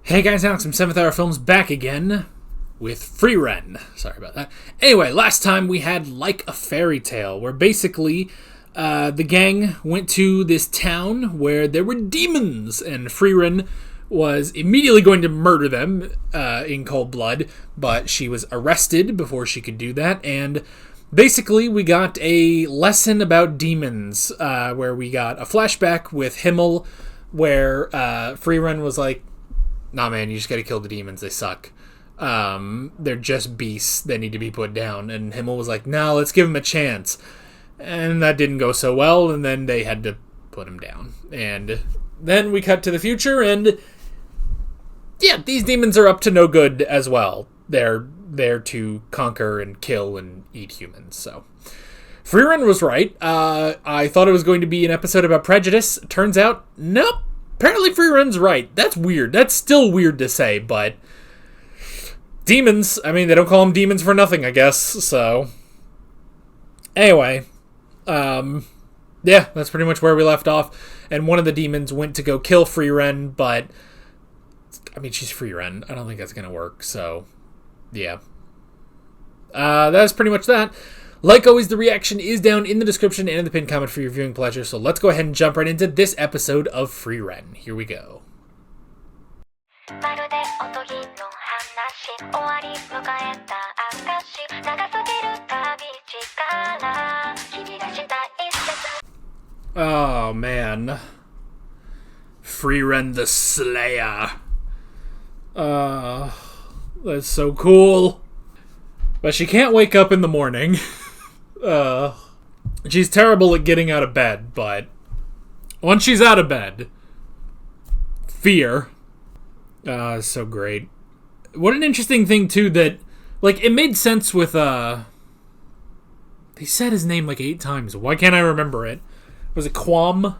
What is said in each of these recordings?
Hey guys, Alex from 7th Hour Films back again with Frieren. Sorry about that. Anyway, last time we had Like a Fairy Tale, where basically the gang went to this town where there were demons, and Frieren was immediately going to murder them in cold blood, but she was arrested before she could do that, and basically we got a lesson about demons, where we got a flashback with Himmel, where Frieren was like, nah, man, you just gotta kill the demons. They suck. They're just beasts. They need to be put down. And Himmel was like, no, let's give them a chance. And that didn't go so well, and then they had to put him down. And then we cut to the future, and yeah, these demons are up to no good as well. They're there to conquer and kill and eat humans, so... Frieren was right. I thought it was going to be an episode about prejudice. Turns out, nope. Apparently Frieren's right. That's weird. That's still weird to say, but... Demons. I mean, they don't call them demons for nothing, I guess, so... Anyway. Yeah, that's pretty much where we left off. And one of the demons went to go kill Frieren, but... I mean, she's Frieren. I don't think that's gonna work, so... Yeah. That's pretty much that. Like always, the reaction is down in the description and in the pinned comment for your viewing pleasure, so let's go ahead and jump right into this episode of Frieren. Here we go. Oh, man. Frieren the Slayer. That's so cool. But she can't wake up in the morning. She's terrible at getting out of bed, but once she's out of bed, fear. So great. What an interesting thing, too, that, like, it made sense with, they said his name like 8 times. Why can't I remember it? Was it Quam?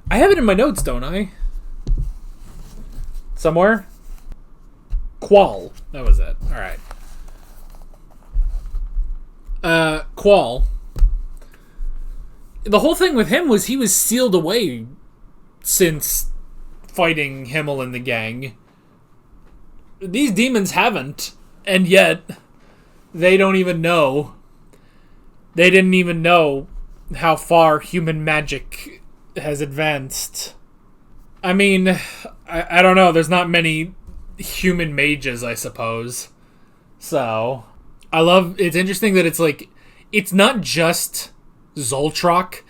I have it in my notes, don't I? Somewhere? Qual. That was it. Alright. Qual. The whole thing with him was he was sealed away since fighting Himmel and the gang. These demons haven't, and yet they don't even know. They didn't even know how far human magic has advanced. I mean, I don't know. There's not many human mages, I suppose. So... it's interesting that it's like, it's not just Zoltrak,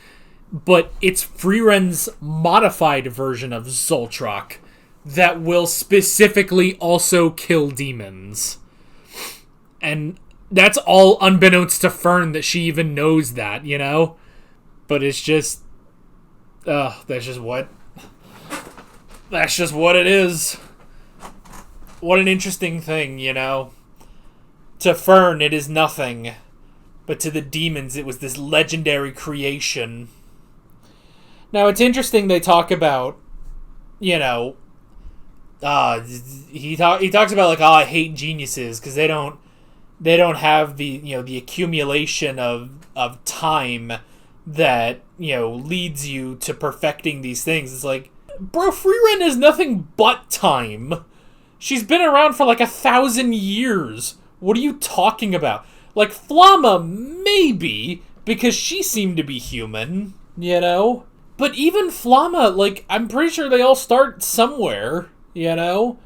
but it's Frieren's modified version of Zoltrak that will specifically also kill demons. And that's all unbeknownst to Fern that she even knows that, you know? But it's just, that's just what it is. What an interesting thing, you know? To Fern, it is nothing. But to the demons, it was this legendary creation. Now, it's interesting they talk about, you know... he talks about, like, I hate geniuses, because they don't have the, you know, the accumulation of time that, you know, leads you to perfecting these things. It's like, bro, Frieren is nothing but time. She's been around for, like, 1,000 years. What are you talking about? Like, Flamma, maybe, because she seemed to be human, you know? But even Flamma, like, I'm pretty sure they all start somewhere, you know?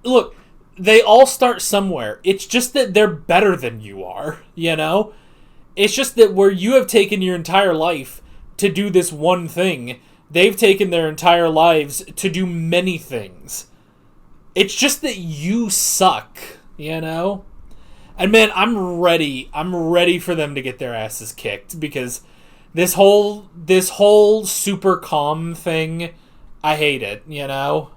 Look, they all start somewhere. It's just that they're better than you are, you know? It's just that where you have taken your entire life to do this one thing, they've taken their entire lives to do many things. It's just that you suck. You know? And man, I'm ready for them to get their asses kicked, because this whole super calm thing, I hate it, you know?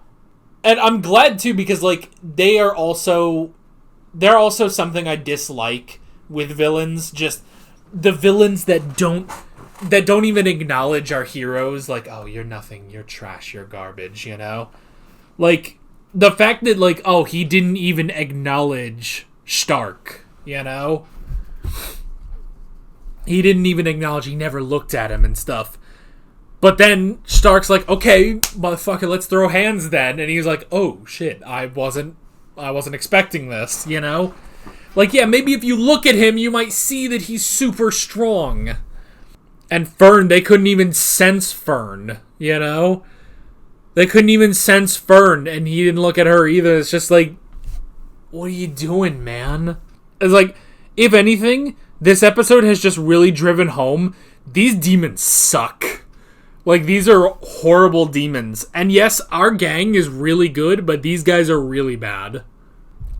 And I'm glad too, because like they're also something I dislike with villains, just the villains that don't even acknowledge our heroes, like, oh, you're nothing, you're trash, you're garbage, you know? Like, the fact that, like, oh, he didn't even acknowledge Stark, you know? He didn't even acknowledge, he never looked at him and stuff. But then Stark's like, okay, motherfucker, let's throw hands then. And he's like, oh shit, I wasn't expecting this, you know? Like, yeah, maybe if you look at him, you might see that he's super strong. And Fern, they couldn't even sense Fern, you know? They couldn't even sense Fern, and he didn't look at her either. It's just like, what are you doing, man? It's like, if anything, this episode has just really driven home, these demons suck. Like, these are horrible demons. And yes, our gang is really good, but these guys are really bad.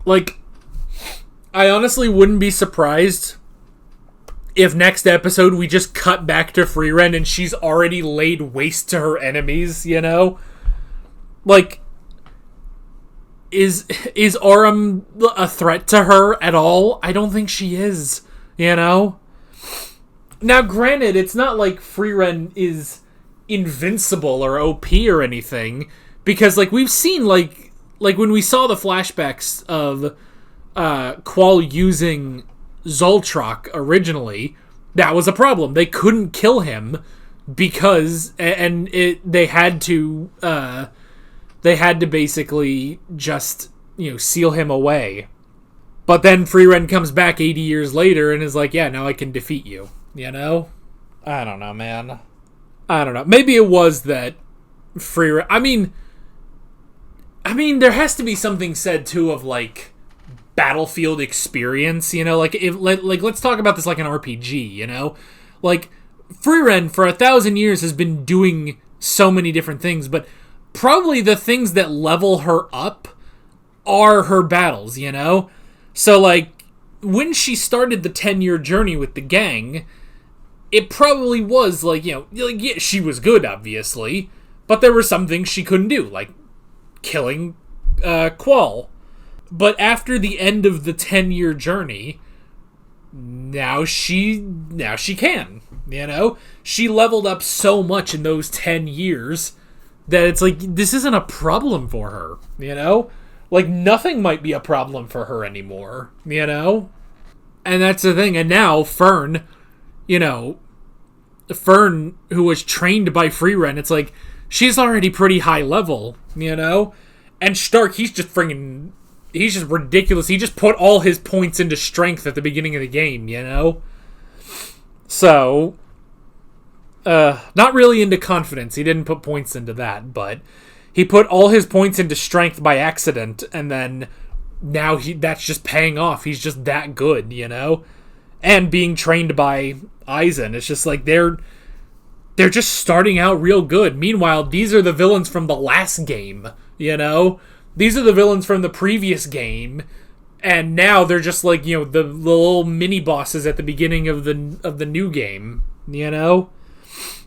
Like, I honestly wouldn't be surprised if next episode we just cut back to Frieren and she's already laid waste to her enemies, you know? Like, is Aurum a threat to her at all? I don't think she is, you know? Now, granted, it's not like Frieren is invincible or OP or anything, because, like, we've seen, like when we saw the flashbacks of Qual using Zoltrak originally, that was a problem. They couldn't kill him because, they had to basically just, you know, seal him away. But then Frieren comes back 80 years later and is like, yeah, now I can defeat you, you know? I don't know, man. I don't know. Maybe it was that Frieren... I mean, there has to be something said, too, of, like, battlefield experience, you know? Like, let's talk about this like an RPG, you know? Like, Frieren, for 1,000 years, has been doing so many different things, but probably the things that level her up are her battles, you know? So, like, when she started the 10-year journey with the gang, it probably was, like, you know, like, yeah, she was good, obviously, but there were some things she couldn't do, like killing Qual. But after the end of the 10-year journey, now she can, you know? She leveled up so much in those 10 years that it's like, this isn't a problem for her, you know? Like, nothing might be a problem for her anymore, you know? And that's the thing. And now, Fern, you know, Fern, who was trained by Frieren, it's like, she's already pretty high level, you know? And Stark, he's just ridiculous. He just put all his points into strength at the beginning of the game, you know? So, not really into confidence. He didn't put points into that, but he put all his points into strength by accident, and then now that's just paying off. He's just that good, you know? And being trained by Eisen, it's just like they're just starting out real good. Meanwhile, these are the villains from the last game, you know? These are the villains from the previous game, and now they're just like, you know, the little mini bosses at the beginning of the new game, you know?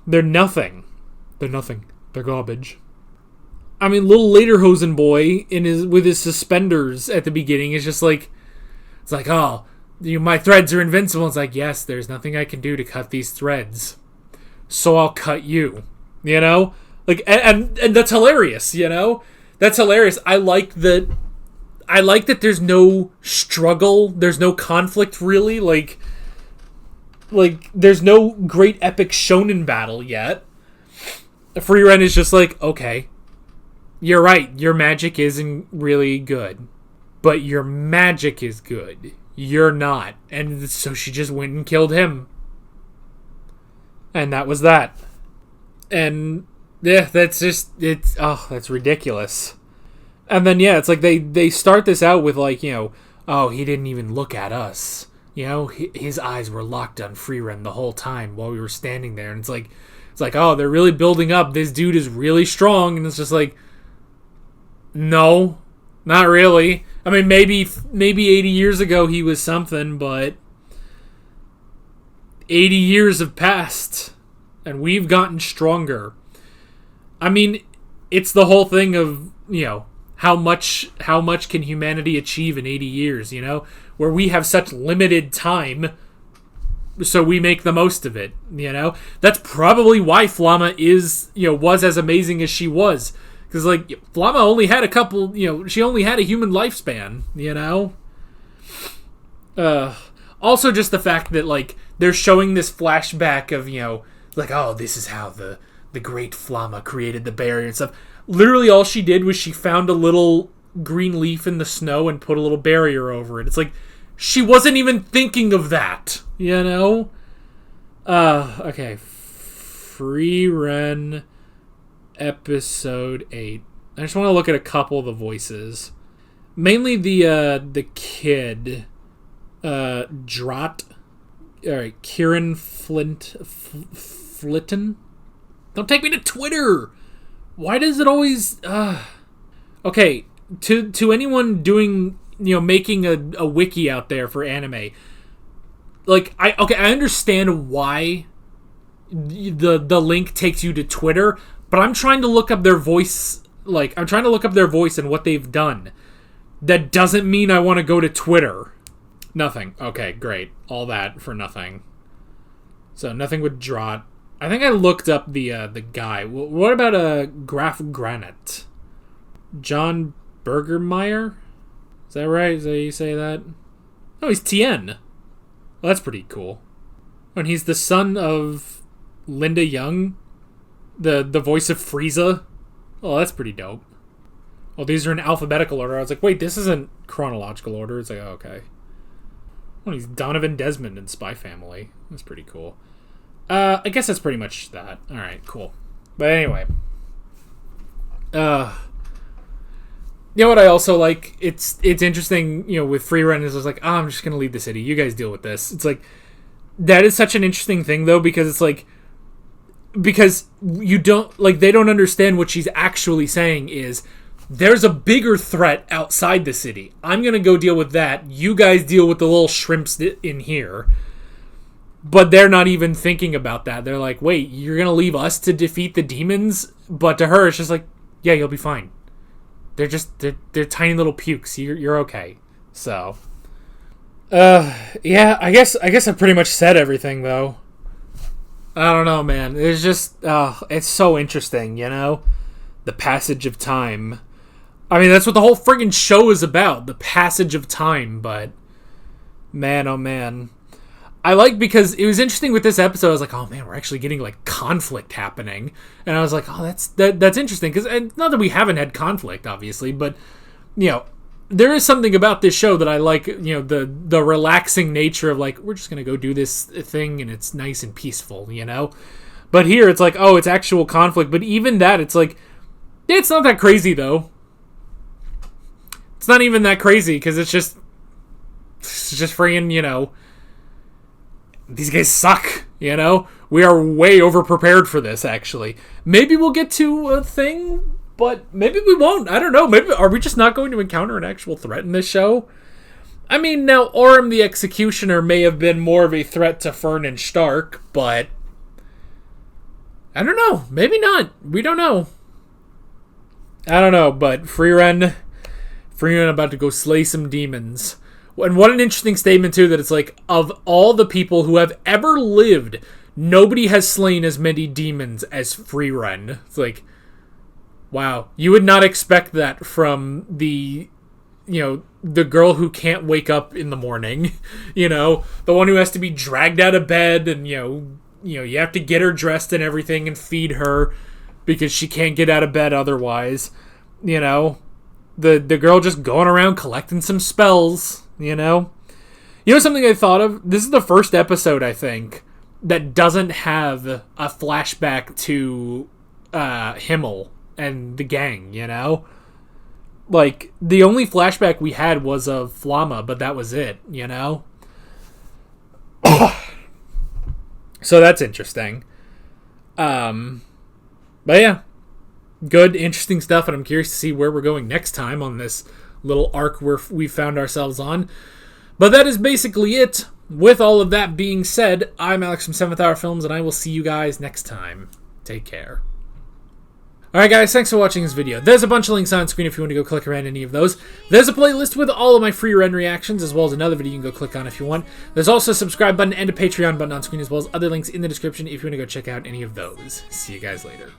They're nothing. They're nothing. They're garbage. I mean, little Lederhosen boy with his suspenders at the beginning is just like, it's like, oh, my threads are invincible. It's like, yes, there's nothing I can do to cut these threads, so I'll cut you, you know? Like, and that's hilarious, you know? That's hilarious. I like that there's no struggle, there's no conflict, really. Like there's no great epic shonen battle yet. Frieren is just like, okay, you're right, your magic isn't really good, but your magic is good. You're not. And so she just went and killed him. And that was that. And yeah, that's ridiculous. And then, yeah, it's like they start this out with, like, you know, oh, he didn't even look at us. You know, his eyes were locked on Frieren the whole time while we were standing there. And it's like, oh, they're really building up. This dude is really strong. And it's just like, no, not really. I mean, maybe 80 years ago he was something, but 80 years have passed, and we've gotten stronger. I mean, it's the whole thing of, you know, how much can humanity achieve in 80 years, you know? Where we have such limited time, so we make the most of it, you know? That's probably why Flamma was as amazing as she was. Because, like, Flamma only had a couple, you know, she only had a human lifespan, you know? Also, just the fact that, like, they're showing this flashback of, you know, like, oh, this is how the the great Flamma created the barrier and stuff. Literally all she did was she found a little green leaf in the snow and put a little barrier over it. It's like, she wasn't even thinking of that, you know? Okay. Frieren, episode 8. I just want to look at a couple of the voices. Mainly the kid, Drott. Alright, Kieran Flitton? Don't take me to Twitter! Why does it always... Okay, to anyone doing, making a wiki out there for anime, like, I understand why the link takes you to Twitter, but I'm trying to look up their voice, and what they've done. That doesn't mean I want to go to Twitter. Nothing. Okay, great. All that for nothing. So, nothing with Drott. I think I looked up the guy. What about Graf Granite? John Bergermeyer? Is that right? Is that how you say that? Oh, he's Tien. Well, that's pretty cool. And he's the son of Linda Young, the voice of Frieza. Oh, that's pretty dope. Oh, these are in alphabetical order. I was like, wait, this isn't chronological order. It's like, oh, okay. Oh, he's Donovan Desmond in Spy Family. That's pretty cool. I guess that's pretty much that. Alright, cool. But anyway. You know what I also like? It's interesting, with Frieren is just like, I'm just going to leave the city. You guys deal with this. It's like, that is such an interesting thing, though, because it's like, because you don't, like, they don't understand what she's actually saying is, there's a bigger threat outside the city. I'm going to go deal with that. You guys deal with the little shrimps in here. But they're not even thinking about that. They're like, wait, you're going to leave us to defeat the demons? But to her, it's just like, yeah, you'll be fine. They're tiny little pukes. You're okay. So, yeah, I guess I pretty much said everything, though. I don't know, man. It's just, it's so interesting, The passage of time. I mean, that's what the whole friggin' show is about. The passage of time, but man, oh man. I like, because it was interesting with this episode, I was like, oh man, we're actually getting like conflict happening. And I was like, oh, that's interesting, because not that we haven't had conflict, obviously, but there is something about this show that I like, the relaxing nature of like, we're just going to go do this thing and it's nice and peaceful, But here it's like, oh, it's actual conflict. But even that, it's like, it's not that crazy though. It's not even that crazy, because it's just freaking, these guys suck, We are way over prepared for this, actually. Maybe we'll get to a thing, but maybe we won't. I don't know. Maybe, are we just not going to encounter an actual threat in this show? I mean, now, Orm the Executioner may have been more of a threat to Fern and Stark, but I don't know. Maybe not. We don't know. I don't know, but Frieren about to go slay some demons. And what an interesting statement, too, that it's like, of all the people who have ever lived, nobody has slain as many demons as Frieren. It's like, wow. You would not expect that from the girl who can't wake up in the morning, the one who has to be dragged out of bed, and, you have to get her dressed and everything and feed her because she can't get out of bed otherwise, The girl just going around collecting some spells, something I thought of? This is the first episode, I think, that doesn't have a flashback to Himmel and the gang, Like, the only flashback we had was of Flamma, but that was it, So that's interesting. But yeah. Good, interesting stuff, and I'm curious to see where we're going next time on this little arc we found ourselves on. But that is basically it. With all of that being said, I'm Alex from 7th Hour Films, and I will see you guys next time. Take care. Alright guys, thanks for watching this video. There's a bunch of links on screen if you want to go click around any of those. There's a playlist with all of my Frieren reactions, as well as another video you can go click on if you want. There's also a subscribe button and a Patreon button on screen, as well as other links in the description if you want to go check out any of those. See you guys later.